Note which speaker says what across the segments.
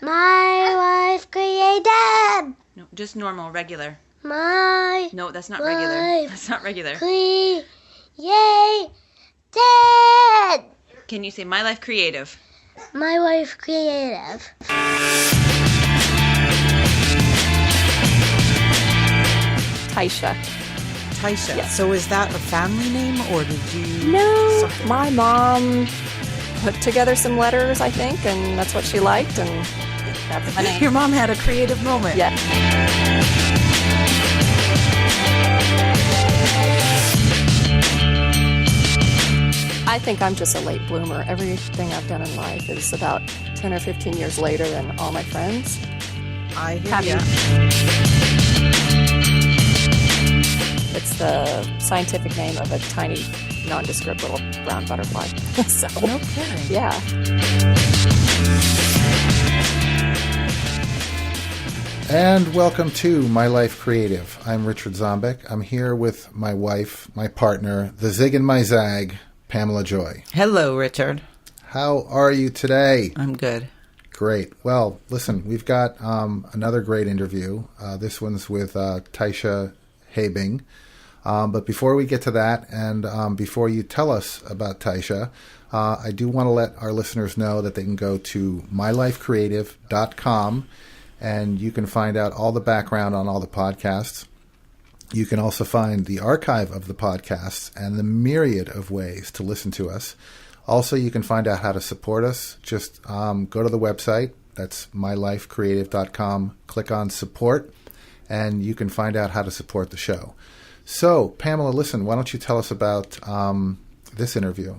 Speaker 1: My life created.
Speaker 2: No, just normal, regular.
Speaker 1: My
Speaker 2: No, that's not regular. That's not regular.
Speaker 1: created.
Speaker 2: Can you say my life creative?
Speaker 1: My life creative.
Speaker 3: Tytia.
Speaker 4: Tytia.
Speaker 3: Yes.
Speaker 4: So is that a family name, or did you...
Speaker 3: No,
Speaker 4: something?
Speaker 3: my mom put together some letters, I think, and that's what she liked, and that's my name.
Speaker 4: Your mom had a creative moment.
Speaker 3: Yeah. I think I'm just a late bloomer. Everything I've done in life is about 10 or 15 years later than all my friends.
Speaker 4: I hear
Speaker 3: Habing.
Speaker 4: ya.
Speaker 3: It's the scientific name of a tiny, nondescript little brown butterfly. So,
Speaker 4: No kidding.
Speaker 3: yeah.
Speaker 5: And welcome to My Life Creative. I'm Richard Zombek. I'm here with my wife, my partner, the Zig and my Zag, Pamela Joy.
Speaker 4: Hello, Richard.
Speaker 5: How are you today?
Speaker 4: I'm good.
Speaker 5: Great. Well, listen, we've got another great interview. This one's with Tytia Habing. But before we get to that, and before you tell us about Tytia, I do want to let our listeners know that they can go to mylifecreative.com, and you can find out all the background on all the podcasts. You can also find the archive of the podcasts and the myriad of ways to listen to us. Also, you can find out how to support us. Just go to the website. That's mylifecreative.com. Click on support, and you can find out how to support the show. So, Pamela, listen, why don't you tell us about this interview?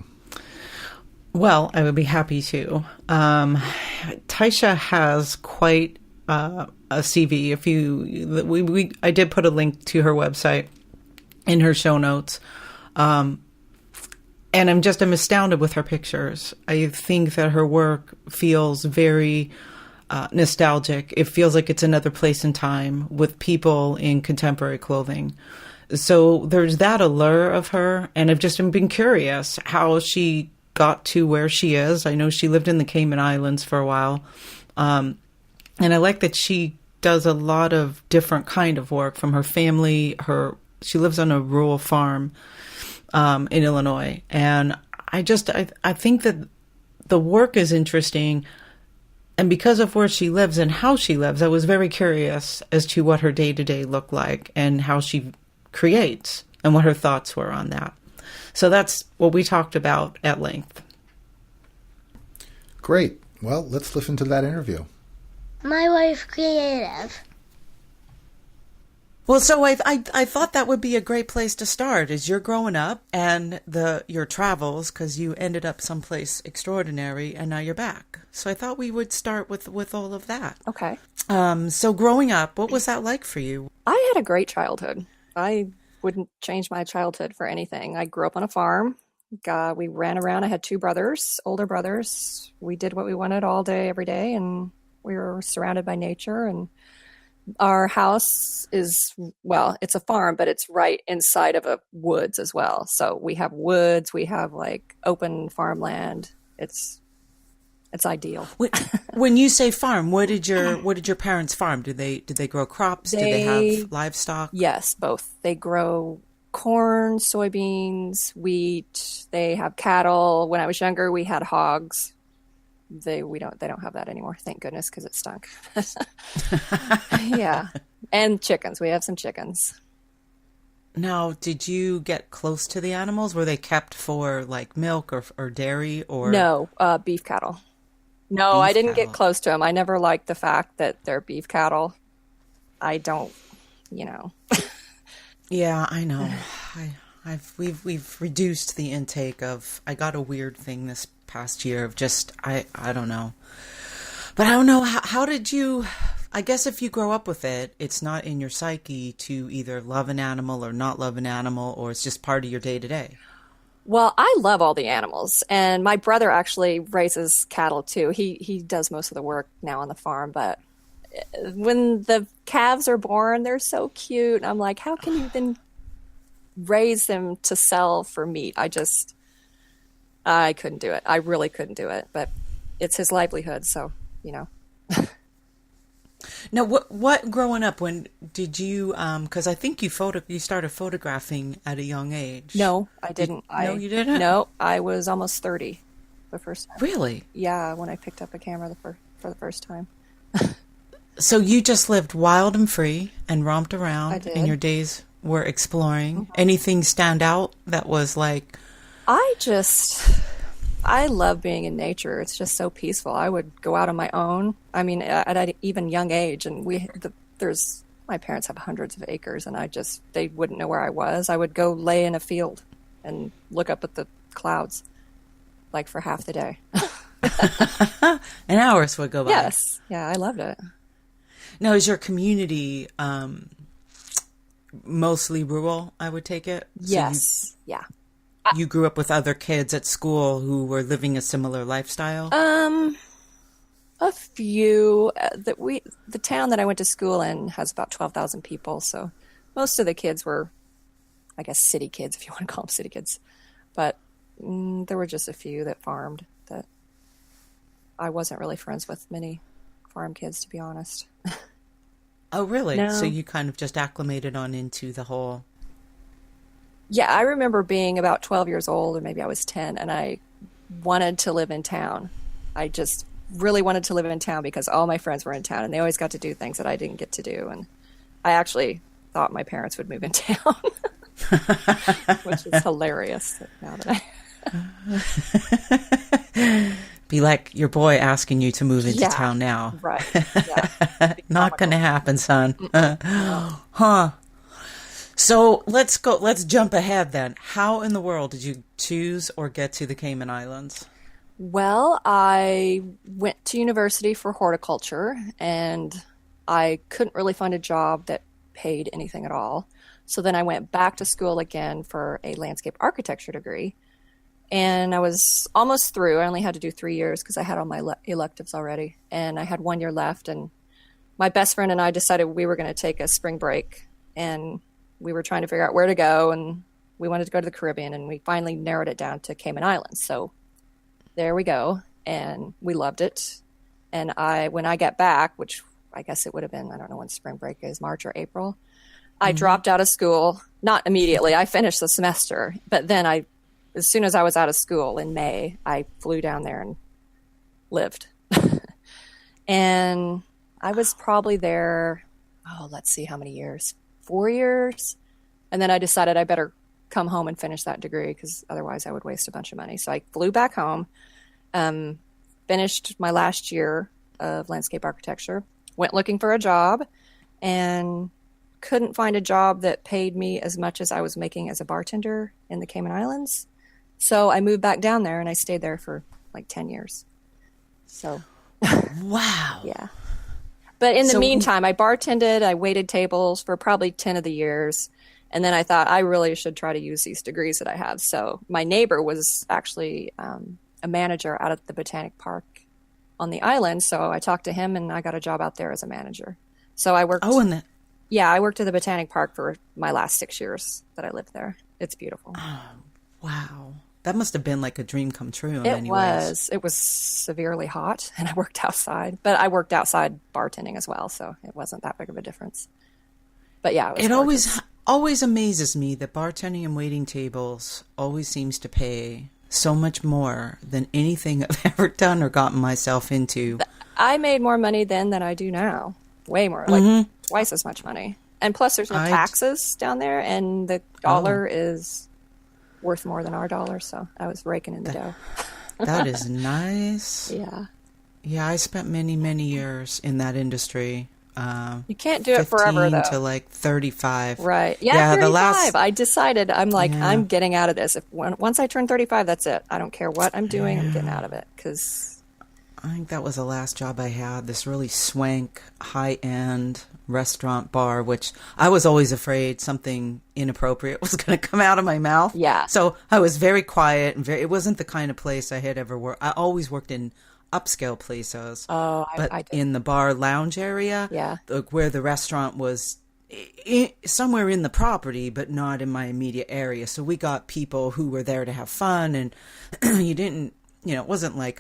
Speaker 4: Well, I would be happy to. Tytia has quite a CV. I did put a link to her website in her show notes. And I'm astounded with her pictures. I think that her work feels very nostalgic. It feels like it's another place and time with people in contemporary clothing. So there's that allure of her. And I've just been curious how she got to where she is. I know she lived in the Cayman Islands for a while. And I like that she does a lot of different kind of work from her family. She lives on a rural farm in Illinois. And I think that the work is interesting. And because of where she lives and how she lives, I was very curious as to what her day-to-day looked like and how she creates and what her thoughts were on that. So that's what we talked about at length.
Speaker 5: Great. Well, let's listen to that interview.
Speaker 1: My life creative.
Speaker 4: Well, so I thought that would be a great place to start, is you're growing up and your travels, because you ended up someplace extraordinary and now you're back. So I thought we would start with all of that.
Speaker 3: Okay.
Speaker 4: So growing up, what was that like for you?
Speaker 3: I had a great childhood. I wouldn't change my childhood for anything. I grew up on a farm. We ran around. I had two brothers, older brothers. We did what we wanted all day, every day, and we were surrounded by nature. And our house is, well, it's a farm, but it's right inside of a woods as well. So we have woods, we have like open farmland. It's ideal.
Speaker 4: When you say farm, what did your parents farm? Did they grow crops? Did they have livestock?
Speaker 3: Yes, both. They grow corn, soybeans, wheat. They have cattle. When I was younger, we had hogs. They don't have that anymore, thank goodness, because it stunk. Yeah, and chickens. We have some chickens.
Speaker 4: Now, did you get close to the animals? Were they kept for like milk or dairy or
Speaker 3: No, beef cattle. No,
Speaker 4: Beef
Speaker 3: I didn't
Speaker 4: cattle.
Speaker 3: get close to them. I never liked the fact that they're beef cattle. I don't,
Speaker 4: Yeah, I know. We've reduced the intake of. I got a weird thing this past year of just I don't know, but I don't know how did you. I guess if you grow up with it, it's not in your psyche to either love an animal or not love an animal, or it's just part of your day to day.
Speaker 3: Well, I love all the animals, and my brother actually raises cattle too. He does most of the work now on the farm, but when the calves are born, they're so cute. I'm like, how can you then raise them to sell for meat? I couldn't do it. I really couldn't do it, but it's his livelihood, so.
Speaker 4: Now, what growing up, when did you, because I think you started photographing at a young age.
Speaker 3: No, I didn't.
Speaker 4: No, you didn't?
Speaker 3: No, I was almost 30 the first time.
Speaker 4: Really?
Speaker 3: Yeah, when I picked up a camera for the first time.
Speaker 4: So you just lived wild and free and romped around,
Speaker 3: I did.
Speaker 4: and your days were exploring. Anything stand out that was like...
Speaker 3: I love being in nature. It's just so peaceful. I would go out on my own. I mean, at an even young age, and my parents have hundreds of acres, and they wouldn't know where I was. I would go lay in a field and look up at the clouds, like for half the day.
Speaker 4: And hours would go by.
Speaker 3: Yes. Yeah, I loved it.
Speaker 4: Now, is your community mostly rural, I would take it? So
Speaker 3: Yes. Yeah.
Speaker 4: you grew up with other kids at school who were living a similar lifestyle?
Speaker 3: A few. The town that I went to school in has about 12,000 people, so most of the kids were, I guess, city kids, if you want to call them city kids. But there were just a few that farmed that I wasn't really friends with many farm kids, to be honest.
Speaker 4: Oh, really?
Speaker 3: No.
Speaker 4: So you kind of just acclimated on into the whole...
Speaker 3: Yeah, I remember being about 12 years old, or maybe I was 10, and I wanted to live in town. I just really wanted to live in town because all my friends were in town, and they always got to do things that I didn't get to do. And I actually thought my parents would move in town, which is hilarious now that
Speaker 4: Be like your boy asking you to move into
Speaker 3: Yeah.
Speaker 4: town now.
Speaker 3: Right. Yeah.
Speaker 4: Not going to happen, son. Huh. So let's jump ahead then. How in the world did you choose or get to the Cayman Islands?
Speaker 3: Well, I went to university for horticulture, and I couldn't really find a job that paid anything at all. So then I went back to school again for a landscape architecture degree. And I was almost through. I only had to do 3 years because I had all my electives already. And I had 1 year left. And my best friend and I decided we were going to take a spring break. And we were trying to figure out where to go. And we wanted to go to the Caribbean. And we finally narrowed it down to Cayman Islands. So there we go. And we loved it. And when I got back, which I guess it would have been, I don't know when spring break is, March or April, I dropped out of school. Not immediately. I finished the semester. But then as soon as I was out of school in May, I flew down there and lived. And I was probably there, let's see how many years, 4 years. And then I decided I better come home and finish that degree because otherwise I would waste a bunch of money. So I flew back home, finished my last year of landscape architecture, went looking for a job, and couldn't find a job that paid me as much as I was making as a bartender in the Cayman Islands. So I moved back down there, and I stayed there for like 10 years. So,
Speaker 4: Wow.
Speaker 3: yeah. But in the meantime, I bartended, I waited tables for probably 10 of the years. And then I thought I really should try to use these degrees that I have. So my neighbor was actually a manager out at the Botanic Park on the island. So I talked to him, and I got a job out there as a manager. So I worked. Yeah, I worked at the Botanic Park for my last 6 years that I lived there. It's beautiful.
Speaker 4: Wow. That must have been like a dream come true in
Speaker 3: It
Speaker 4: many ways.
Speaker 3: was. It was severely hot, and I worked outside. But I worked outside bartending as well, so it wasn't that big of a difference. But yeah, it
Speaker 4: always amazes me that bartending and waiting tables always seems to pay so much more than anything I've ever done or gotten myself into.
Speaker 3: I made more money then than I do now. Way more, like twice as much money. And plus there's no taxes down there, and the dollar is worth more than our dollar, so I was raking in the dough.
Speaker 4: That is nice.
Speaker 3: Yeah.
Speaker 4: Yeah, I spent many, many years in that industry.
Speaker 3: You can't do it forever, though.
Speaker 4: 15 to like 35.
Speaker 3: Right. Yeah, 35. I decided, I'm getting out of this. Once I turn 35, that's it. I don't care what I'm doing. I'm getting out of it because
Speaker 4: I think that was the last job I had, this really swank, high-end restaurant bar, which I was always afraid something inappropriate was going to come out of my mouth.
Speaker 3: Yeah.
Speaker 4: So I was very quiet, and it wasn't the kind of place I had ever worked. I always worked in upscale places.
Speaker 3: Oh,
Speaker 4: but
Speaker 3: I did.
Speaker 4: in the bar lounge area,
Speaker 3: Yeah.
Speaker 4: Where the restaurant was somewhere in the property, but not in my immediate area. So we got people who were there to have fun, and you didn't, it wasn't like,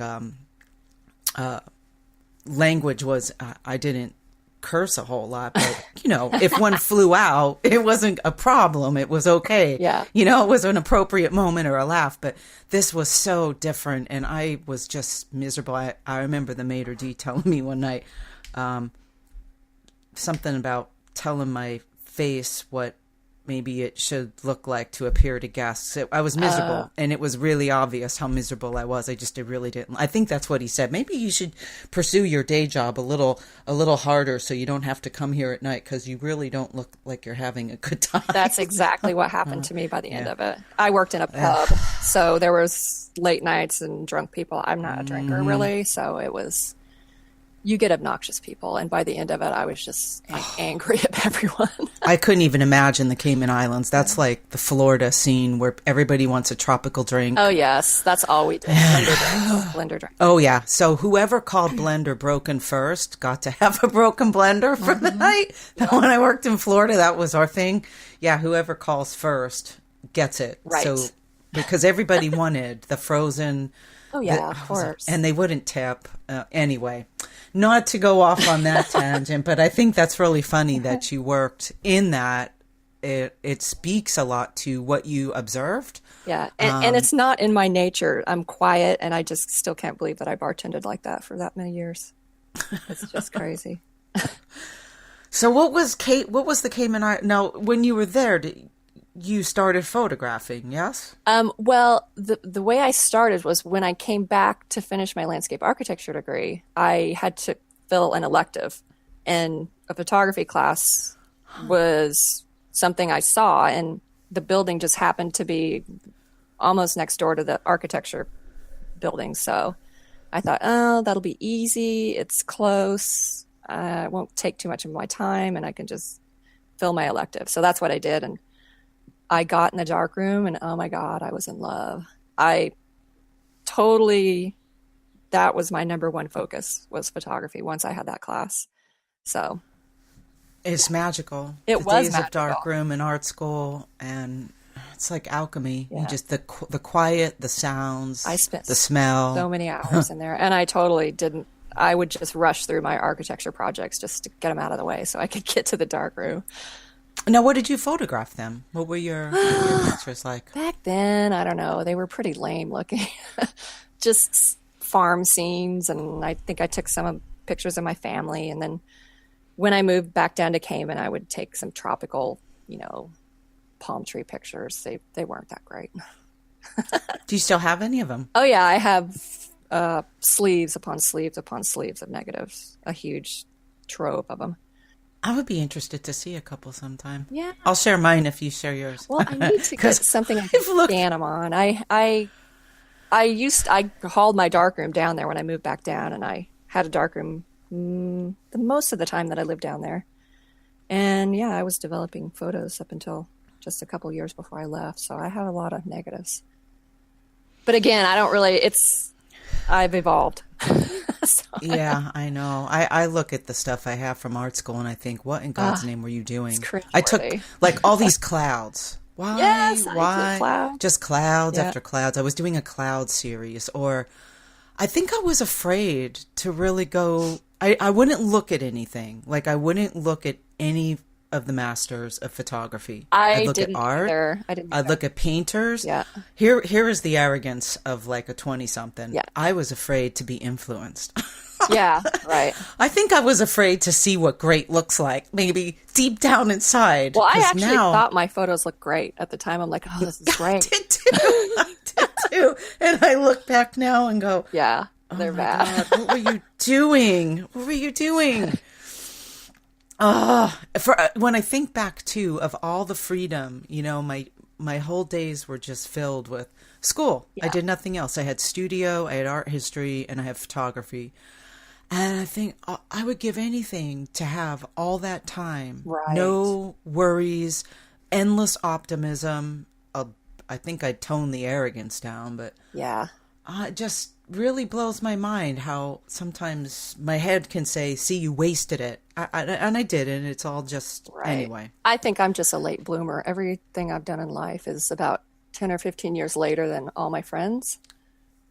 Speaker 4: language was, I didn't curse a whole lot, but if one flew out, it wasn't a problem. It was okay.
Speaker 3: Yeah.
Speaker 4: It was an appropriate moment or a laugh, but this was so different. And I was just miserable. I remember the maitre d' telling me one night, something about telling my face what maybe it should look like to appear to guests. I was miserable, and it was really obvious how miserable I was. I really didn't. I think that's what he said. Maybe you should pursue your day job a little harder, so you don't have to come here at night, because you really don't look like you're having a good time.
Speaker 3: That's exactly what happened to me by the end of it. I worked in a pub, so there was late nights and drunk people. I'm not a drinker really, so it was. You get obnoxious people, and by the end of it, I was just angry at everyone.
Speaker 4: I couldn't even imagine the Cayman Islands. That's like the Florida scene where everybody wants a tropical drink.
Speaker 3: Oh, yes. That's all we did. Blender drink.
Speaker 4: Oh, yeah. So whoever called blender broken first got to have a broken blender for the night. When I worked in Florida, that was our thing. Yeah, whoever calls first gets it.
Speaker 3: Right.
Speaker 4: So because everybody wanted the frozen.
Speaker 3: Oh, yeah, of course.
Speaker 4: And they wouldn't tip. Anyway, not to go off on that tangent, but I think that's really funny that you worked in that. It speaks a lot to what you observed.
Speaker 3: Yeah, and it's not in my nature. I'm quiet, and I just still can't believe that I bartended like that for that many years. It's just crazy.
Speaker 4: So what was the Cayman Islands? Now, when you were there, you started photographing, yes?
Speaker 3: Well, the way I started was when I came back to finish my landscape architecture degree, I had to fill an elective, and a photography class was something I saw, and the building just happened to be almost next door to the architecture building. So I thought, oh, that'll be easy. It's close. It won't take too much of my time, and I can just fill my elective. So that's what I did, and I got in the dark room, and oh my God, I was in love. That was my number one focus, was photography once I had that class. So
Speaker 4: it's magical.
Speaker 3: It
Speaker 4: the
Speaker 3: was
Speaker 4: days
Speaker 3: magical.
Speaker 4: of dark room and art school, and it's like alchemy.
Speaker 3: Yeah.
Speaker 4: You just the quiet, the sounds,
Speaker 3: I spent
Speaker 4: the smell.
Speaker 3: so many hours in there, and I totally didn't. I would just rush through my architecture projects just to get them out of the way so I could get to the dark room.
Speaker 4: Now, what did you photograph them? What were your pictures like?
Speaker 3: Back then, I don't know. They were pretty lame looking. Just farm scenes, and I think I took some pictures of my family. And then when I moved back down to Cayman, I would take some tropical, palm tree pictures. They weren't that great.
Speaker 4: Do you still have any of them?
Speaker 3: Oh, yeah. I have sleeves upon sleeves upon sleeves of negatives, a huge trove of them.
Speaker 4: I would be interested to see a couple sometime.
Speaker 3: Yeah.
Speaker 4: I'll share mine if you share yours.
Speaker 3: Well, I need to get something I can scan them on. I hauled my darkroom down there when I moved back down, and I had a darkroom the most of the time that I lived down there. And yeah, I was developing photos up until just a couple years before I left. So I have a lot of negatives. But again, I've evolved. So
Speaker 4: yeah, I know. I look at the stuff I have from art school and I think, what in God's name were you doing? I took like all these clouds. Why?
Speaker 3: Yes,
Speaker 4: Why?
Speaker 3: Cloud.
Speaker 4: Just clouds after clouds. I was doing a cloud series, or I think I was afraid to really go. I wouldn't look at anything. Like I wouldn't look at any of the masters of photography. I'd look at art. I'd look at painters.
Speaker 3: Yeah.
Speaker 4: Here is the arrogance of like a 20-something.
Speaker 3: Yeah.
Speaker 4: I was afraid to be influenced.
Speaker 3: Yeah, right.
Speaker 4: I think I was afraid to see what great looks like, maybe deep down inside.
Speaker 3: Well, I actually thought my photos looked great at the time. I'm like, oh, this is great.
Speaker 4: I did too. And I look back now and go,
Speaker 3: yeah, they're bad.
Speaker 4: God, what were you doing? What were you doing? When I think back too of all the freedom, my whole days were just filled with school. Yeah. I did nothing else. I had studio, I had art history, and I had photography. And I think I would give anything to have all that time.
Speaker 3: Right.
Speaker 4: No worries, endless optimism. I think I'd tone the arrogance down, but
Speaker 3: yeah,
Speaker 4: it just really blows my mind how sometimes my head can say, see, you wasted it. And I didn't. It's all just anyway.
Speaker 3: I think I'm just a late bloomer. Everything I've done in life is about 10 or 15 years later than all my friends.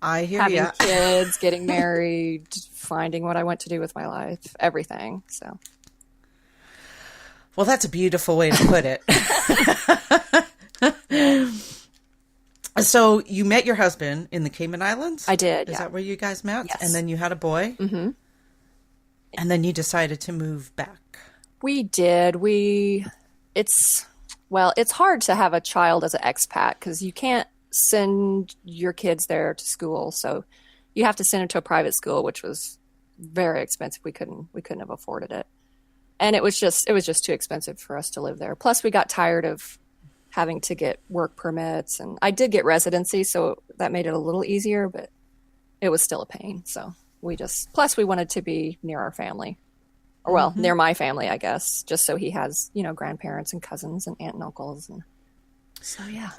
Speaker 4: I hear
Speaker 3: having
Speaker 4: ya.
Speaker 3: kids, getting married, finding what I want to do with my life, everything. So,
Speaker 4: Well, that's a beautiful way to put it. So you met your husband in the Cayman Islands?
Speaker 3: I did.
Speaker 4: Is that where you guys met?
Speaker 3: Yes.
Speaker 4: And then you had a boy?
Speaker 3: Mm-hmm.
Speaker 4: And then you decided to move back.
Speaker 3: We did. It's hard to have a child as an expat because you can't send your kids there to school. So you have to send them to a private school, which was very expensive. We couldn't have afforded it. And it was just too expensive for us to live there. Plus we got tired of having to get work permits, and I did get residency, so that made it a little easier, but it was still a pain. So plus we wanted to be near our family, or well, near my family, I guess, just so he has, grandparents and cousins and aunt and uncles. And so, yeah.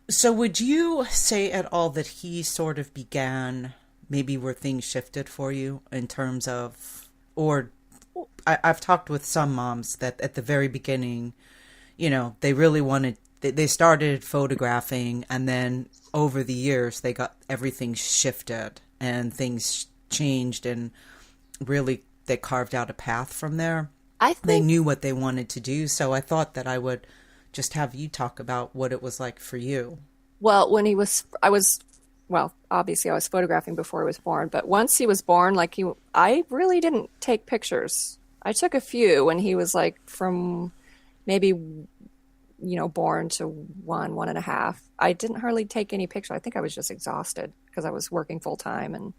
Speaker 4: So would you say at all that he sort of began maybe where things shifted for you in terms of, or I've talked with some moms that at the very beginning, they really wanted, they started photographing, and then over the years they got everything shifted and things changed, and really they carved out a path from there. They knew what they wanted to do. So I thought that I would just have you talk about what it was like for you.
Speaker 3: Well, obviously I was photographing before he was born, but once he was born, I really didn't take pictures. I took a few when he was from maybe, born to 1.5. I didn't hardly take any picture. I think I was just exhausted because I was working full time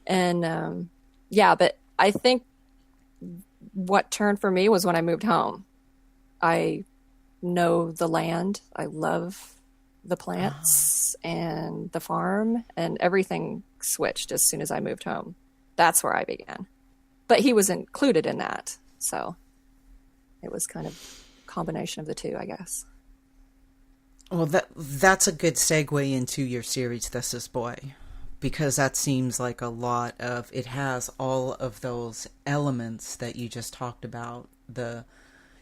Speaker 3: but I think what turned for me was when I moved home. I know the land. I love the plants and the farm, and everything switched as soon as I moved home. That's where I began. But he was included in that. So it was kind of a combination of the two, I guess.
Speaker 4: Well, that's a good segue into your series, This Is Boy, because that seems like a lot of, it has all of those elements that you just talked about.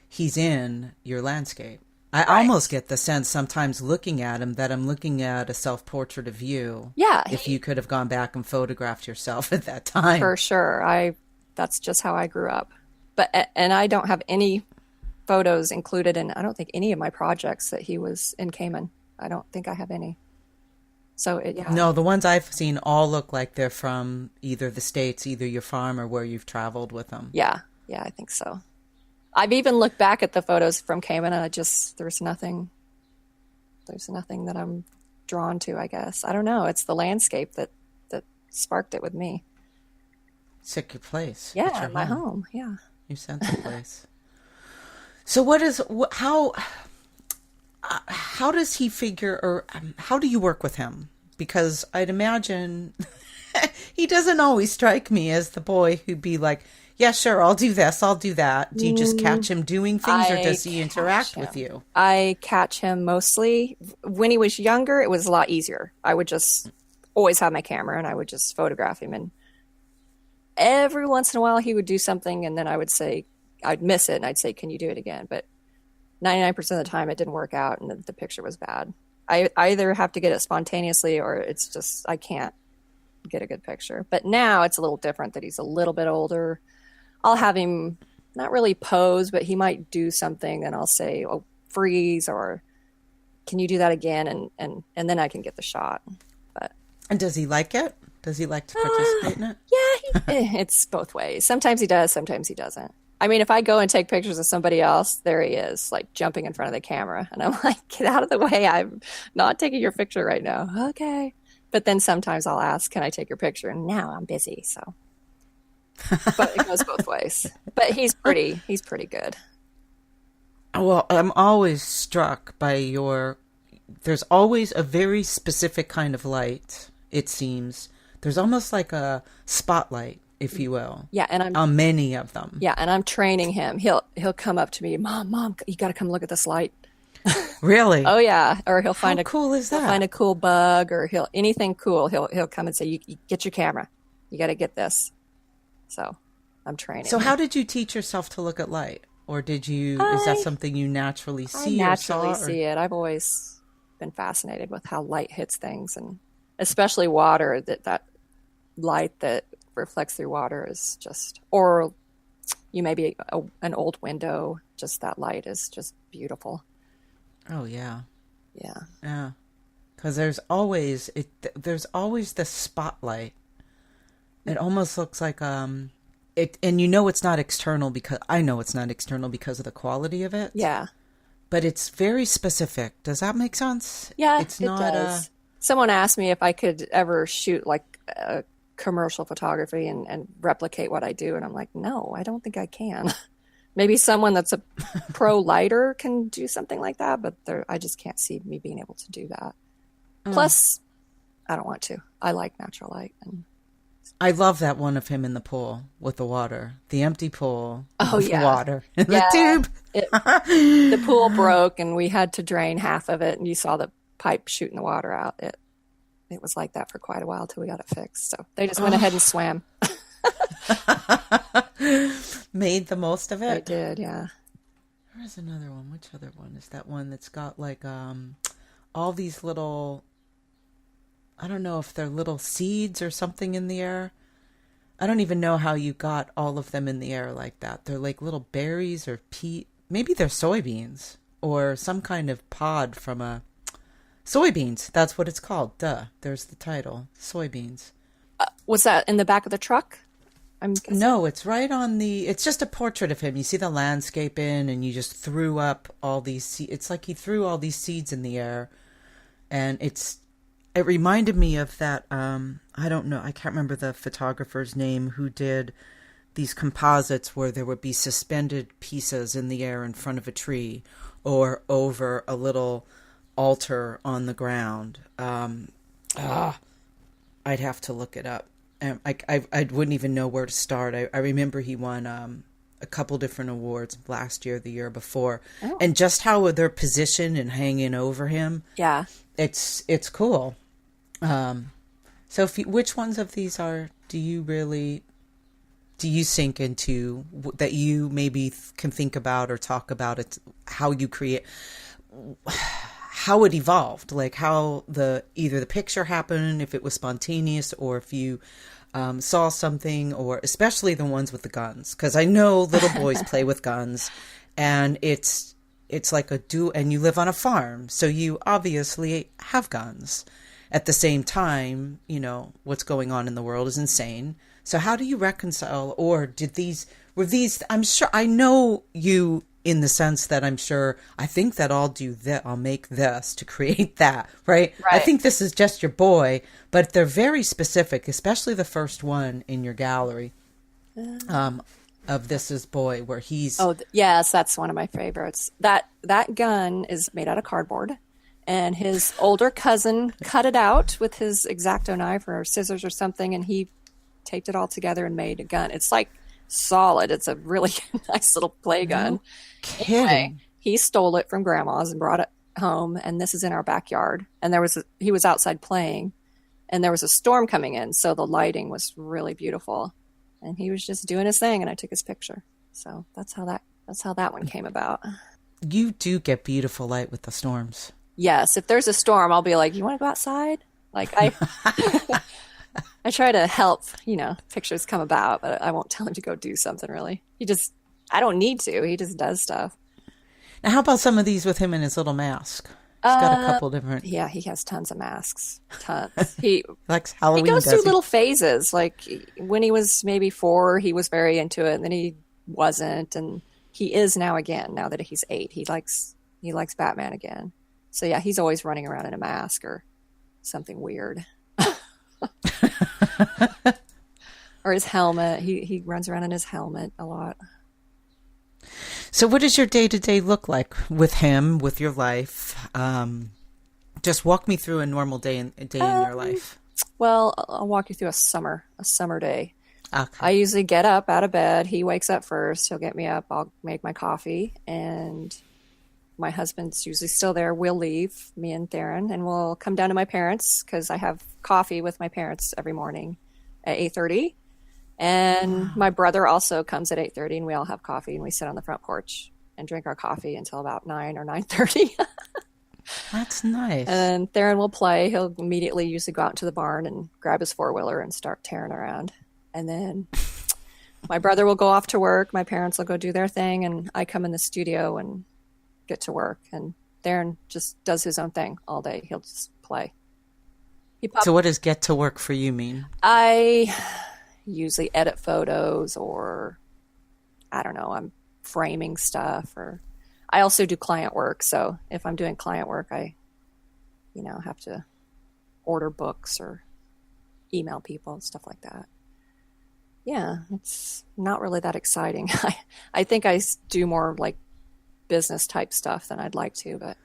Speaker 4: He's in your landscape. I almost get the sense sometimes looking at him that I'm looking at a self-portrait of you.
Speaker 3: Yeah.
Speaker 4: If you could have gone back and photographed yourself at that time.
Speaker 3: For sure. That's just how I grew up. And I don't have any photos included in, I don't think, any of my projects that he was in Cayman. I don't think I have any. So No,
Speaker 4: the ones I've seen all look like they're from either the States, either your farm or where you've traveled with them.
Speaker 3: Yeah, I think so. I've even looked back at the photos from Cayman, and there's nothing that I'm drawn to, I guess. I don't know. It's the landscape that sparked it with me.
Speaker 4: It's like your place.
Speaker 3: Yeah, my home. Yeah.
Speaker 4: Your sense of place. So how does he figure, or how do you work with him? Because I'd imagine he doesn't always strike me as the boy who'd be like, yeah, sure, I'll do this, I'll do that. Do you just catch him doing things, or does he interact with you?
Speaker 3: I catch him mostly. When he was younger, it was a lot easier. I would just always have my camera, and I would just photograph him. And every once in a while, he would do something, and then I'd miss it, and I'd say, can you do it again? But 99% of the time, it didn't work out, and the picture was bad. I either have to get it spontaneously, or it's just, I can't get a good picture. But now it's a little different that he's a little bit older. I'll have him not really pose, but he might do something, and I'll say, oh, freeze, or can you do that again? And then I can get the shot.
Speaker 4: And does he like it? Does he like to participate in it?
Speaker 3: Yeah, it's both ways. Sometimes he does, sometimes he doesn't. I mean, if I go and take pictures of somebody else, there he is, jumping in front of the camera. And I'm like, get out of the way. I'm not taking your picture right now. Okay. But then sometimes I'll ask, can I take your picture? And now I'm busy, so. But it goes both ways. But he's pretty good.
Speaker 4: Well, I'm always struck by there's always a very specific kind of light, it seems. There's almost like a spotlight, if you will. Yeah, and on many of them.
Speaker 3: Yeah, and I'm training him. He'll come up to me, Mom, you got to come look at this light.
Speaker 4: Really?
Speaker 3: Oh yeah. Or he'll find
Speaker 4: How cool is that?
Speaker 3: He'll find a cool bug, or anything cool. He'll come and say, you get your camera. You got to get this. So I'm training.
Speaker 4: So how did you teach yourself to look at light? Or is that something you naturally see?
Speaker 3: I naturally see it. I've always been fascinated with how light hits things, and especially water, that light that reflects through water is just, or you maybe an old window, just that light is just beautiful.
Speaker 4: Oh yeah.
Speaker 3: Yeah.
Speaker 4: Yeah. Because there's always the spotlight. It almost looks like it, and it's not external, because I know it's not external because of the quality of it.
Speaker 3: Yeah.
Speaker 4: But it's very specific. Does that make sense?
Speaker 3: Yeah,
Speaker 4: it's
Speaker 3: it
Speaker 4: not
Speaker 3: does. Someone asked me if I could ever shoot like commercial photography and replicate what I do, and I'm like, no, I don't think I can. Maybe someone that's a pro lighter can do something like that, but I just can't see me being able to do that. Plus, I don't want to. I like natural light. And
Speaker 4: I love that one of him in the pool with the water, the empty pool with
Speaker 3: yeah.
Speaker 4: water in the tube.
Speaker 3: The pool broke, and we had to drain half of it, and you saw the pipe shooting the water out. It was like that for quite a while till we got it fixed. So they just went ahead and swam.
Speaker 4: Made the most of it.
Speaker 3: They did, yeah.
Speaker 4: There's another one. Which other one is that one that's got like all these little, I don't know if they're little seeds or something in the air. I don't even know how you got all of them in the air like that. They're like little berries or maybe they're soybeans or some kind of pod from a soybeans. That's what it's called. Duh. There's the title. Soybeans.
Speaker 3: Was that in the back of the truck? I'm guessing.
Speaker 4: No, it's right on it's just a portrait of him. You see the landscape and you just threw up all these it's like he threw all these seeds in the air, and it reminded me of that, I don't know, I can't remember the photographer's name who did these composites where there would be suspended pieces in the air in front of a tree or over a little altar on the ground. I'd have to look it up. I wouldn't even know where to start. I remember he won a couple different awards last year, the year before, and just how they're positioned and hanging over him.
Speaker 3: Yeah,
Speaker 4: it's cool. So, which ones of these do you sink into that you maybe can think about or talk about it? How you create, how it evolved, like how either the picture happened, if it was spontaneous, or if you saw something, or especially the ones with the guns, because I know little boys play with guns, and it's like and you live on a farm, so you obviously have guns. At the same time, what's going on in the world is insane. So how do you reconcile, or were these, I'm sure, I know you in the sense that I think that I'll make this to create that, right? I think this is just your boy, but they're very specific, especially the first one in your gallery of This Is Boy, where he's...
Speaker 3: Oh, yes, that's one of my favorites. That gun is made out of cardboard, and his older cousin cut it out with his X-Acto knife or scissors or something, and he taped it all together and made a gun. It's like solid. It's a really nice little play gun.
Speaker 4: No kidding.
Speaker 3: Anyway, he stole it from grandma's and brought it home, and this is in our backyard. And he was outside playing, and there was a storm coming in, so the lighting was really beautiful. And he was just doing his thing, and I took his picture. So that's how that one came about.
Speaker 4: You do get beautiful light with the storms.
Speaker 3: Yes, if there's a storm, I'll be like, "You want to go outside?" Like I try to help, pictures come about, but I won't tell him to go do something really. I don't need to. He just does stuff.
Speaker 4: Now, how about some of these with him in his little mask? He's got a couple different.
Speaker 3: Yeah, he has tons of masks. Tons. He
Speaker 4: likes Halloween.
Speaker 3: He goes through little phases. Like when he was maybe 4, he was very into it, and then he wasn't, and he is now again. Now that he's 8, he likes Batman again. So yeah, he's always running around in a mask or something weird. Or his helmet. He runs around in his helmet a lot.
Speaker 4: So what does your day-to-day look like with him, with your life? Just walk me through a normal day in your life.
Speaker 3: Well, I'll walk you through a summer day.
Speaker 4: Okay.
Speaker 3: I usually get up out of bed. He wakes up first. He'll get me up. I'll make my coffee, and my husband's usually still there. We'll leave, me and Theron, and we'll come down to my parents because I have coffee with my parents every morning at 8:30. And my brother also comes at 8:30, and we all have coffee, and we sit on the front porch and drink our coffee until about 9 or 9:30.
Speaker 4: That's nice.
Speaker 3: And Theron will play. He'll immediately usually go out into the barn and grab his four-wheeler and start tearing around. And then my brother will go off to work. My parents will go do their thing. And I come in the studio and get to work. And Theron just does his own thing all day. He'll just play.
Speaker 4: So what does get to work for you mean?
Speaker 3: I usually edit photos, or I don't know, I'm framing stuff, or I also do client work. So if I'm doing client work, I, have to order books or email people and stuff like that. Yeah, it's not really that exciting. I think I do more like business type stuff than I'd like to, but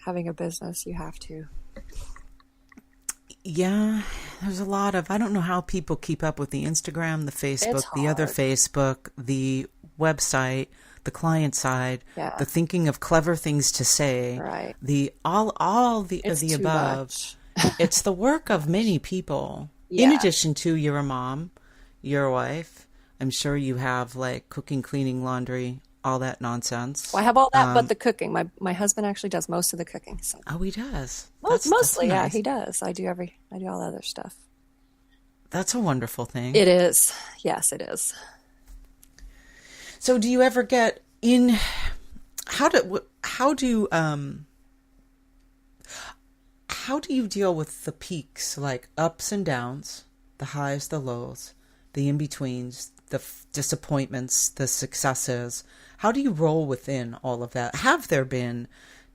Speaker 3: having a business, you have to.
Speaker 4: Yeah, there's a lot of, I don't know how people keep up with the Instagram, the Facebook, the other Facebook, the website, the client side, the thinking of clever things to say,
Speaker 3: right?
Speaker 4: The all the of the above. It's the work of many people.
Speaker 3: Yeah.
Speaker 4: In addition to you're a mom, you're a wife. I'm sure you have like cooking, cleaning, laundry, all that nonsense.
Speaker 3: Well, I have all that, but the cooking. My husband actually does most of the cooking. So.
Speaker 4: Oh, he does.
Speaker 3: Mostly,
Speaker 4: that's
Speaker 3: yeah,
Speaker 4: nice.
Speaker 3: he does. I do all the other stuff.
Speaker 4: That's a wonderful thing.
Speaker 3: It is. Yes, it is.
Speaker 4: So, do you ever get in? How do you deal with the peaks, like ups and downs, the highs, the lows, the in betweens, the disappointments, the successes? How do you roll within all of that? Have there been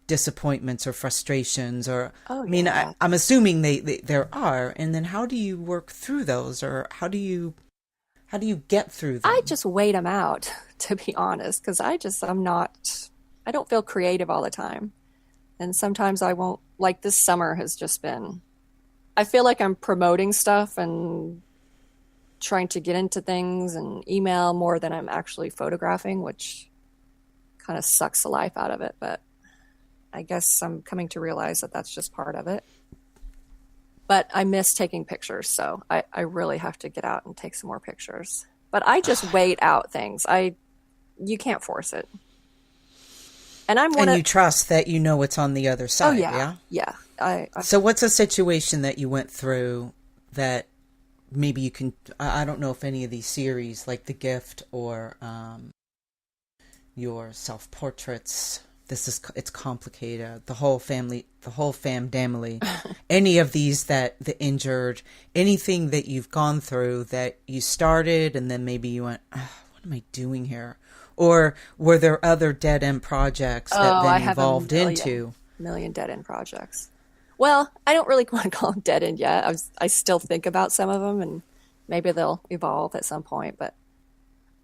Speaker 4: disappointments or frustrations, or I'm assuming there are, and then how do you work through those, or how do you get through them?
Speaker 3: I just wait them out, to be honest, because I don't feel creative all the time, and sometimes I won't. Like this summer has just been, I feel like I'm promoting stuff and trying to get into things and email more than I'm actually photographing, which kind of sucks the life out of it. But I guess I'm coming to realize that that's just part of it. But I miss taking pictures, so I really have to get out and take some more pictures. But I just wait out things. You can't force it. And you trust that it's on the other side.
Speaker 4: Oh
Speaker 3: yeah.
Speaker 4: So what's a situation that you went through that maybe you can? I don't know if any of these series, like The Gift or your self portraits. It's complicated. The whole family, any of these the injured, anything that you've gone through that you started and then maybe you went, oh, what am I doing here? Or were there other dead end projects that then evolved into?
Speaker 3: Million dead end projects. Well, I don't really want to call them dead end yet. I still think about some of them, and maybe they'll evolve at some point. But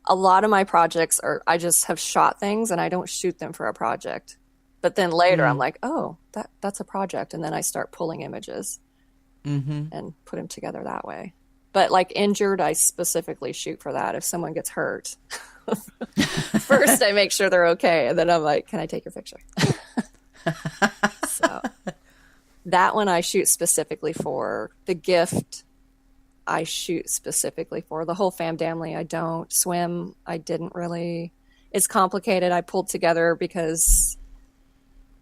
Speaker 3: a lot of my projects I just have shot things and I don't shoot them for a project. But then later I'm like, oh, that's a project. And then I start pulling images and put them together that way. But like injured, I specifically shoot for that. If someone gets hurt, first I make sure they're okay. And then I'm like, can I take your picture? So that one I shoot specifically for. The Gift I shoot specifically for. The whole family. I don't swim. I didn't really. It's complicated. I pulled together because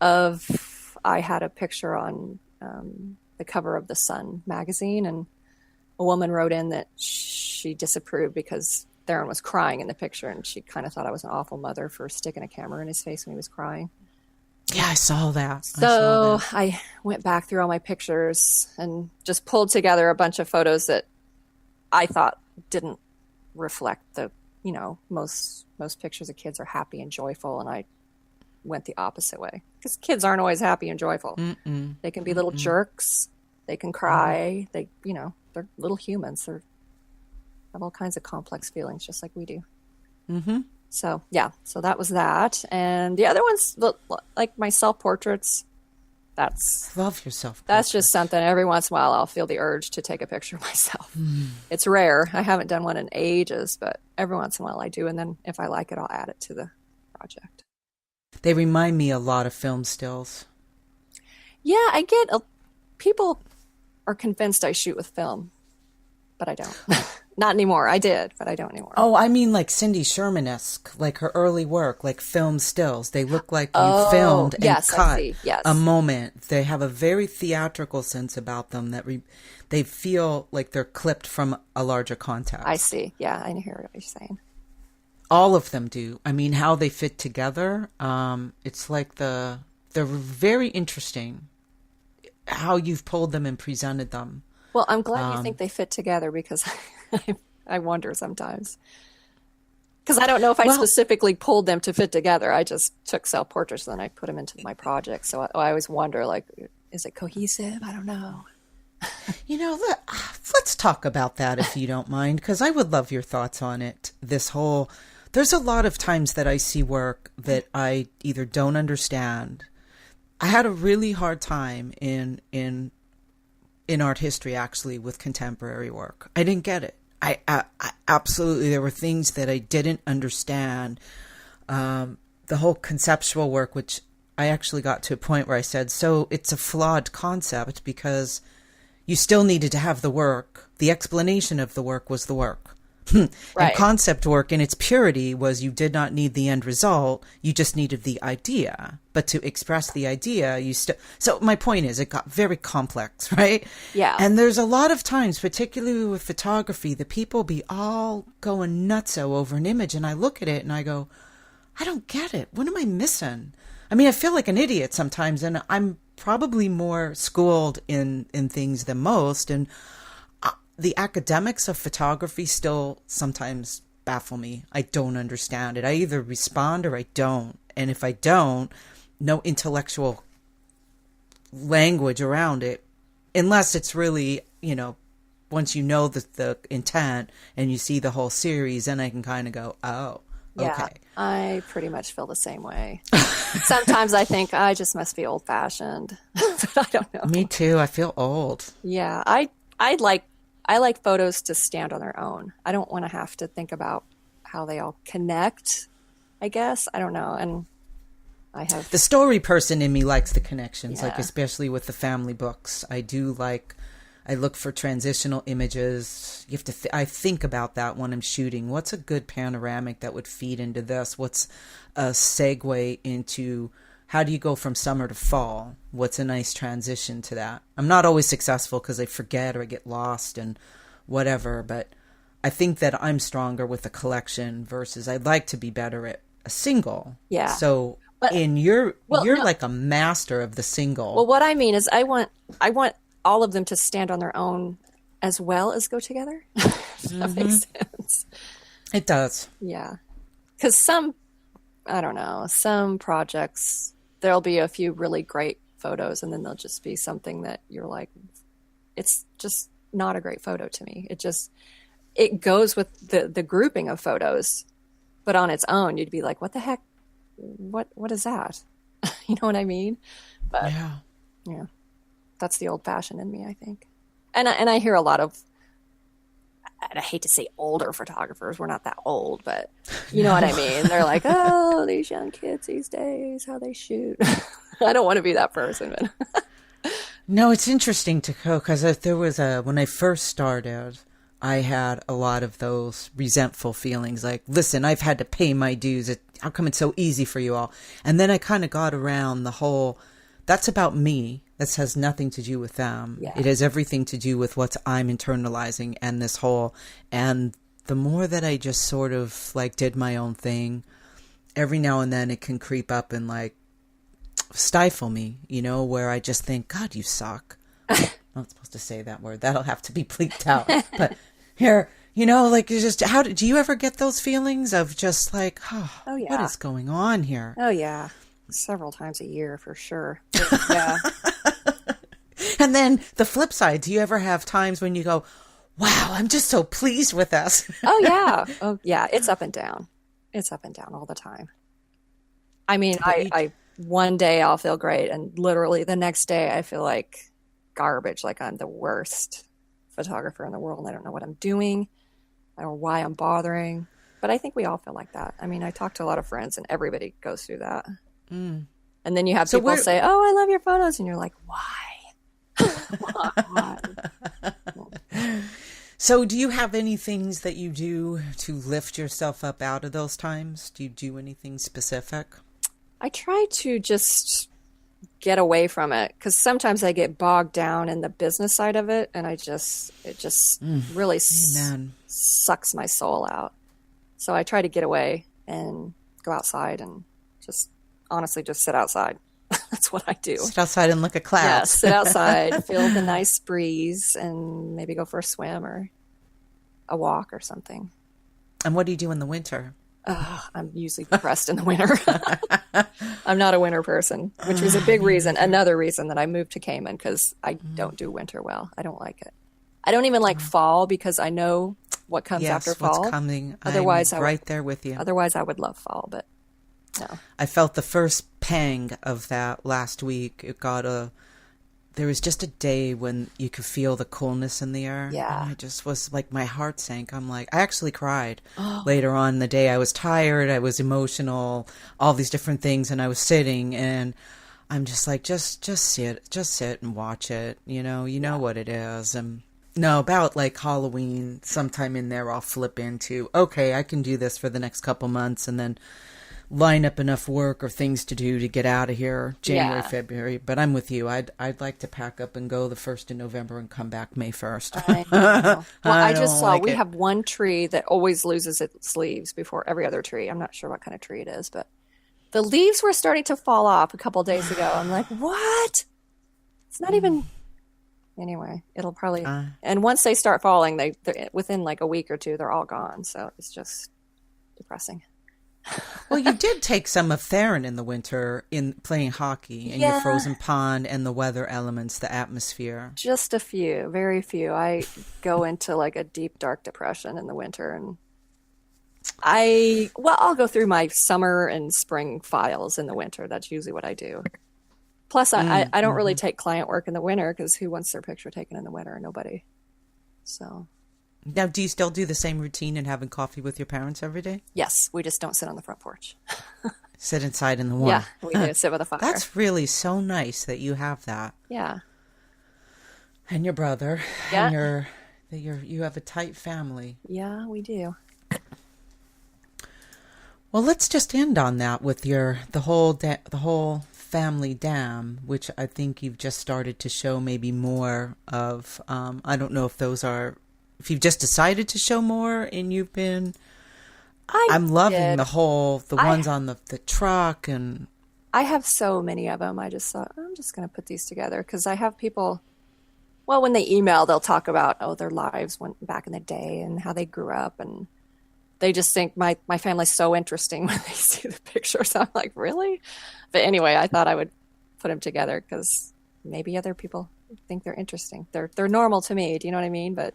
Speaker 3: I had a picture on the cover of the Sun magazine, and a woman wrote in that she disapproved because Theron was crying in the picture, and she kind of thought I was an awful mother for sticking a camera in his face when he was crying.
Speaker 4: Yeah, I saw that.
Speaker 3: So I went back through all my pictures and just pulled together a bunch of photos that I thought didn't reflect the, most pictures of kids are happy and joyful, and I went the opposite way because kids aren't always happy and joyful. They can be little jerks. They can cry. They, they're little humans. They have all kinds of complex feelings, just like we do. So yeah, so that was that, and the other ones, like my self-portraits.
Speaker 4: Love yourself.
Speaker 3: That's just something. Every once in a while, I'll feel the urge to take a picture of myself. It's rare. I haven't done one in ages, but every once in a while I do, and then if I like it, I'll add it to the project.
Speaker 4: They remind me a lot of film stills.
Speaker 3: Yeah, I get people are convinced I shoot with film, but I don't. Not anymore. I did, but I don't anymore.
Speaker 4: Oh, I mean like Cindy Sherman-esque, like her early work, like film stills. They look like you filmed and
Speaker 3: yes, I
Speaker 4: cut
Speaker 3: see. Yes.
Speaker 4: a moment. They have a very theatrical sense about them that they feel like they're clipped from a larger context.
Speaker 3: I see. Yeah, I hear what you're saying.
Speaker 4: All of them do. I mean, how they fit together. It's like they're very interesting how you've pulled them and presented them.
Speaker 3: Well, I'm glad you think they fit together because I wonder sometimes. Because I don't know if I specifically pulled them to fit together. I just took self-portraits and then I put them into my project. So I always wonder, like, is it cohesive? I don't know.
Speaker 4: You know, let's talk about that if you don't mind, because I would love your thoughts on it. There's a lot of times that I see work that I either don't understand. I had a really hard time in art history, actually, with contemporary work. I didn't get it. I absolutely, there were things that I didn't understand. The whole conceptual work, which I actually got to a point where I said, so it's a flawed concept because you still needed to have the work. The explanation of the work was the work.
Speaker 3: Right.
Speaker 4: And concept work in its purity was you did not need the end result. You just needed the idea. But to express the idea, you still... So my point is, it got very complex, right?
Speaker 3: Yeah.
Speaker 4: And there's a lot of times, particularly with photography, the people be all going nutso over an image. And I look at it and I go, I don't get it. What am I missing? I mean, I feel like an idiot sometimes. And I'm probably more schooled in things than most. And the academics of photography still sometimes baffle me. I don't understand it. I either respond or I don't. And if I don't, no intellectual language around it, unless it's really, once you know the intent and you see the whole series, then I can kind of go, oh,
Speaker 3: yeah,
Speaker 4: okay.
Speaker 3: I pretty much feel the same way. Sometimes I think I just must be old fashioned. But I don't know.
Speaker 4: Me too. I feel old.
Speaker 3: Yeah. I like photos to stand on their own. I don't want to have to think about how they all connect, I guess. I don't know. And I have...
Speaker 4: The story person in me likes the connections,
Speaker 3: Yeah.
Speaker 4: like especially with the family books. I look for transitional images. You have to. I think about that when I'm shooting. What's a good panoramic that would feed into this? What's a segue into... How do you go from summer to fall? What's a nice transition to that? I'm not always successful because I forget or I get lost and whatever, but I think that I'm stronger with a collection versus I'd like to be better at a single.
Speaker 3: Yeah.
Speaker 4: So you're like a master of the single.
Speaker 3: Well, what I mean is I want all of them to stand on their own as well as go together. If that makes sense.
Speaker 4: It does.
Speaker 3: Yeah. Because some projects, there'll be a few really great photos and then there'll just be something that you're like, it's just not a great photo to me. It goes with the grouping of photos, but on its own, you'd be like, what the heck? What is that? You know what I mean? But yeah, that's the old fashioned in me, I think. And I hear a lot of, and I hate to say older photographers, we're not that old, but you know what I mean? They're like, oh, these young kids these days, how they shoot. I don't want to be that person, but
Speaker 4: No, it's interesting to go because when I first started, I had a lot of those resentful feelings like, listen, I've had to pay my dues. How come it's so easy for you all? And then I kind of got around the whole, that's about me. This has nothing to do with them.
Speaker 3: Yeah.
Speaker 4: It has everything to do with what I'm internalizing and this whole, and the more that I just sort of like did my own thing, every now and then it can creep up and like stifle me, where I just think, God, you suck. I'm not supposed to say that word. That'll have to be bleeped out. But here, like it's just, do you ever get those feelings of just like,
Speaker 3: oh yeah,
Speaker 4: what is going on here?
Speaker 3: Oh yeah. Several times a year for sure. But, yeah.
Speaker 4: And then the flip side, do you ever have times when you go, wow, I'm just so pleased with us?
Speaker 3: Oh yeah. Oh yeah. It's up and down. It's up and down all the time. I mean, I one day I'll feel great and literally the next day I feel like garbage, like I'm the worst photographer in the world and I don't know what I'm doing. I don't know why I'm bothering. But I think we all feel like that. I mean, I talk to a lot of friends and everybody goes through that. Mm. And then you have people say, oh, I love your photos. And you're like, why? Why?
Speaker 4: So do you have any things that you do to lift yourself up out of those times? Do you do anything specific?
Speaker 3: I try to just get away from it because sometimes I get bogged down in the business side of it, and it just really sucks my soul out. So I try to get away and go outside and just honestly just sit outside. That's what I do.
Speaker 4: Sit outside and look at clouds.
Speaker 3: Yeah, sit outside, feel the nice breeze, and maybe go for a swim or a walk or something.
Speaker 4: And what do you do in the winter?
Speaker 3: I'm usually depressed in the winter. I'm not a winter person, which was a big reason, another reason that I moved to Cayman, because I don't do winter well. I don't like it. I don't even like fall because I know what comes after fall.
Speaker 4: What's coming.
Speaker 3: Otherwise,
Speaker 4: I'm right there with you.
Speaker 3: Otherwise, I would love fall, but no.
Speaker 4: I felt the first pang of that last week. There was just a day when you could feel the coolness in the air.
Speaker 3: Yeah.
Speaker 4: And I just was like, my heart sank. I'm like, I actually cried later on in the day. I was tired. I was emotional, all these different things. And I was sitting and I'm just like, just sit and watch it. You know what it is. And no, about like Halloween, sometime in there, I'll flip into, okay, I can do this for the next couple months and then line up enough work or things to do to get out of here January, February. But I'm with you. I'd like to pack up and go the 1st of November and come back May 1st.
Speaker 3: I know. Well, I just saw we
Speaker 4: it.
Speaker 3: have one tree that always loses its leaves before every other tree. I'm not sure what kind of tree it is, but the leaves were starting to fall off a couple days ago. I'm like, what? It's not even... Anyway, it'll probably... and once they start falling, they're within like a week or two, they're all gone. So it's just depressing.
Speaker 4: Well, you did take some of Theron in the winter in playing hockey and your frozen pond and the weather elements, the atmosphere.
Speaker 3: Just a few, very few. I go into like a deep, dark depression in the winter, and I'll go through my summer and spring files in the winter. That's usually what I do. Plus, I don't really take client work in the winter because who wants their picture taken in the winter? Nobody. So.
Speaker 4: Now, do you still do the same routine and having coffee with your parents every day?
Speaker 3: Yes, we just don't sit on the front porch.
Speaker 4: Sit inside in the warm.
Speaker 3: Yeah, we do sit with a fire.
Speaker 4: That's really so nice that you have that.
Speaker 3: Yeah.
Speaker 4: And your brother.
Speaker 3: Yeah.
Speaker 4: And you have a tight family.
Speaker 3: Yeah, we do.
Speaker 4: Well, let's just end on that with the whole family dam, which I think you've just started to show maybe more of. I don't know if you've just decided to show more and you've been... I'm loving the ones on the truck, and...
Speaker 3: I have so many of them. I just thought, I'm just going to put these together because I have people... Well, when they email, they'll talk about, their lives went back in the day and how they grew up, and they just think my family's so interesting when they see the pictures. I'm like, really? But anyway, I thought I would put them together because maybe other people think they're interesting. They're normal to me. Do you know what I mean? But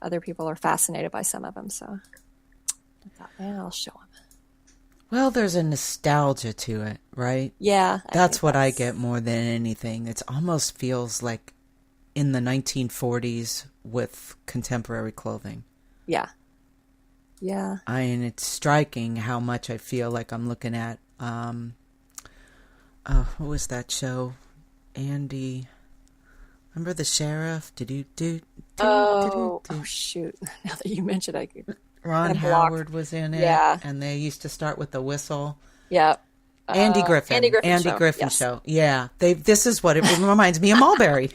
Speaker 3: other people are fascinated by some of them. So I thought, I'll show them.
Speaker 4: Well, there's a nostalgia to it, right?
Speaker 3: Yeah.
Speaker 4: That's what I get more than anything. It almost feels like in the 1940s with contemporary clothing.
Speaker 3: Yeah. Yeah.
Speaker 4: It's striking how much I feel like I'm looking at, what was that show? Andy, remember the sheriff?
Speaker 3: Oh, shoot. Now that you mentioned I could.
Speaker 4: Ron Howard was in it.
Speaker 3: Yeah.
Speaker 4: And they used to start with the whistle.
Speaker 3: Yeah.
Speaker 4: Andy Griffin.
Speaker 3: Andy Griffin
Speaker 4: Show. Yeah. This is what it reminds me of Mulberry.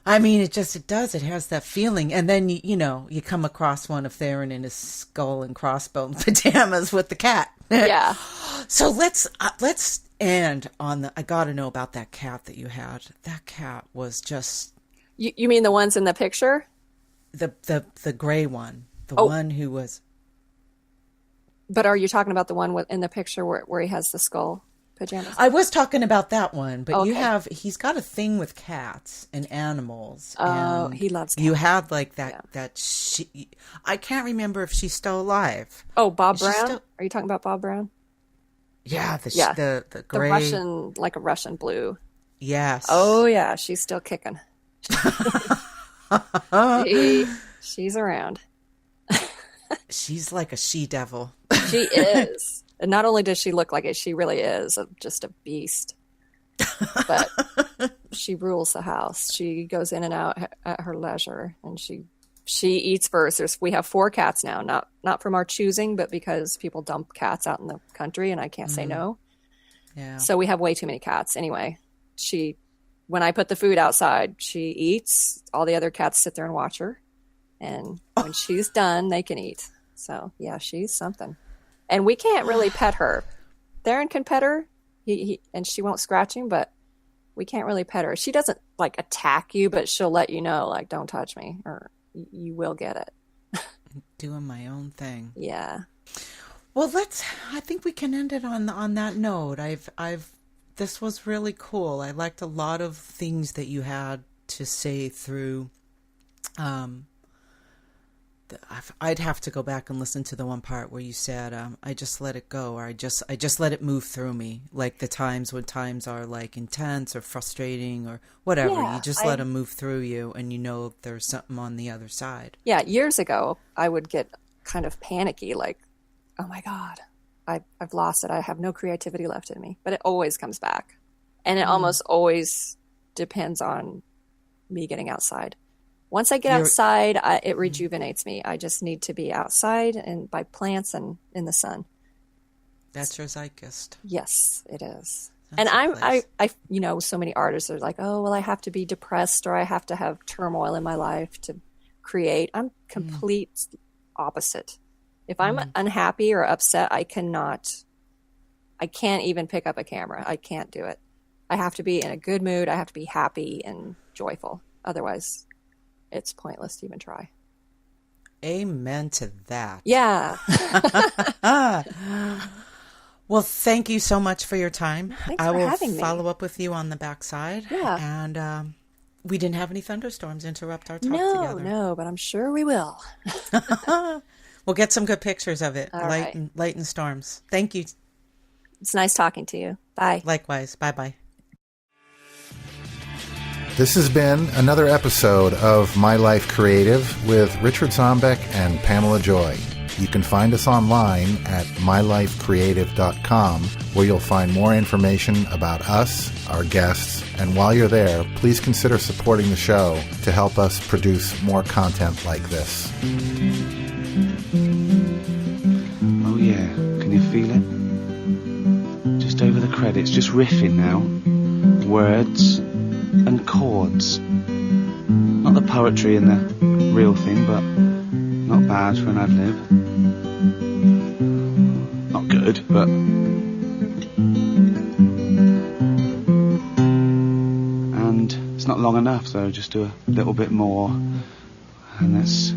Speaker 4: I mean, it does. It has that feeling. And then, you come across one of Theron in his skull and crossbones pajamas with the cat.
Speaker 3: Yeah.
Speaker 4: So let's end on I got to know about that cat that you had. That cat was just...
Speaker 3: You mean the ones in the picture?
Speaker 4: The gray one. The one who was...
Speaker 3: But are you talking about the one in the picture where he has the skull pajamas?
Speaker 4: I was talking about that one, but
Speaker 3: okay.
Speaker 4: He's got a thing with cats and animals.
Speaker 3: Oh,
Speaker 4: and
Speaker 3: he loves cats.
Speaker 4: You had like that I can't remember if she's still alive.
Speaker 3: Oh, Bob Brown? Are you talking about Bob Brown?
Speaker 4: Yeah, the gray...
Speaker 3: The Russian, like a Russian blue.
Speaker 4: Yes.
Speaker 3: Oh, yeah, she's still kicking. She's around.
Speaker 4: She's like a she-devil.
Speaker 3: She is. And not only does she look like it, she really is just a beast. but she rules the house. She goes in and out at her leisure, and she eats first. We have 4 cats now, not from our choosing, but because people dump cats out in the country, and I can't say no.
Speaker 4: Yeah.
Speaker 3: So we have way too many cats. Anyway, when I put the food outside, she eats. All the other cats sit there and watch her, and when she's done, they can eat. So yeah, she's something. And we can't really pet her. Theron can pet her, and she won't scratch him, but we can't really pet her. She doesn't like attack you, but she'll let you know, like, don't touch me, or you will get it.
Speaker 4: Doing my own thing.
Speaker 3: Yeah.
Speaker 4: Well, I think we can end it on that note. This was really cool. I liked a lot of things that you had to say through, I'd have to go back and listen to the one part where you said, I just let it go, or I just let it move through me. Like the times when times are like intense or frustrating or whatever,
Speaker 3: Yeah,
Speaker 4: you just let them move through you, and you know there's something on the other side.
Speaker 3: Yeah. Years ago, I would get kind of panicky, like, oh my God, I've lost it. I have no creativity left in me, but it always comes back. And it almost always depends on me getting outside. Once I get outside, it rejuvenates me. I just need to be outside and by plants and in the sun.
Speaker 4: That's your zeitgeist.
Speaker 3: Yes, it is.
Speaker 4: That's
Speaker 3: And I so many artists are like, oh, well, I have to be depressed or I have to have turmoil in my life to create. I'm complete opposite. If I'm unhappy or upset, I can't even pick up a camera. I can't do it. I have to be in a good mood. I have to be happy and joyful. Otherwise, it's pointless to even try.
Speaker 4: Amen to that.
Speaker 3: Yeah.
Speaker 4: Well, thank you so much for your time.
Speaker 3: Thanks
Speaker 4: I
Speaker 3: for
Speaker 4: will
Speaker 3: having me.
Speaker 4: follow up with you on the backside.
Speaker 3: Yeah.
Speaker 4: And we didn't have any thunderstorms interrupt our talk together.
Speaker 3: No, but I'm sure we will.
Speaker 4: We'll get some good pictures of it.
Speaker 3: All
Speaker 4: light
Speaker 3: right.
Speaker 4: and storms. Thank you.
Speaker 3: It's nice talking to you. Bye.
Speaker 4: Likewise. Bye-bye.
Speaker 5: This has been another episode of My Life Creative with Richard Zombeck and Pamela Joy. You can find us online at mylifecreative.com, where you'll find more information about us, our guests, and while you're there, please consider supporting the show to help us produce more content like this.
Speaker 6: Oh yeah, can you feel it? Just over the credits, just riffing now. Words and chords. Not the poetry and the real thing, but not bad for an ad-lib. Not good, but... And it's not long enough, so just do a little bit more. And that's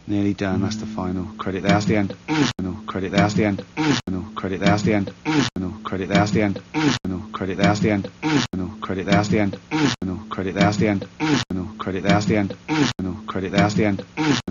Speaker 6: nearly done. That's the final credit. There's the end. Final credit. There's the end. Final credit. There's the end. Final credit. There's the end. Final credit. There's the end. Final credit. There's the end. Final credit. There's the end. Final credit. There's the end. Final credit. There's the end. Final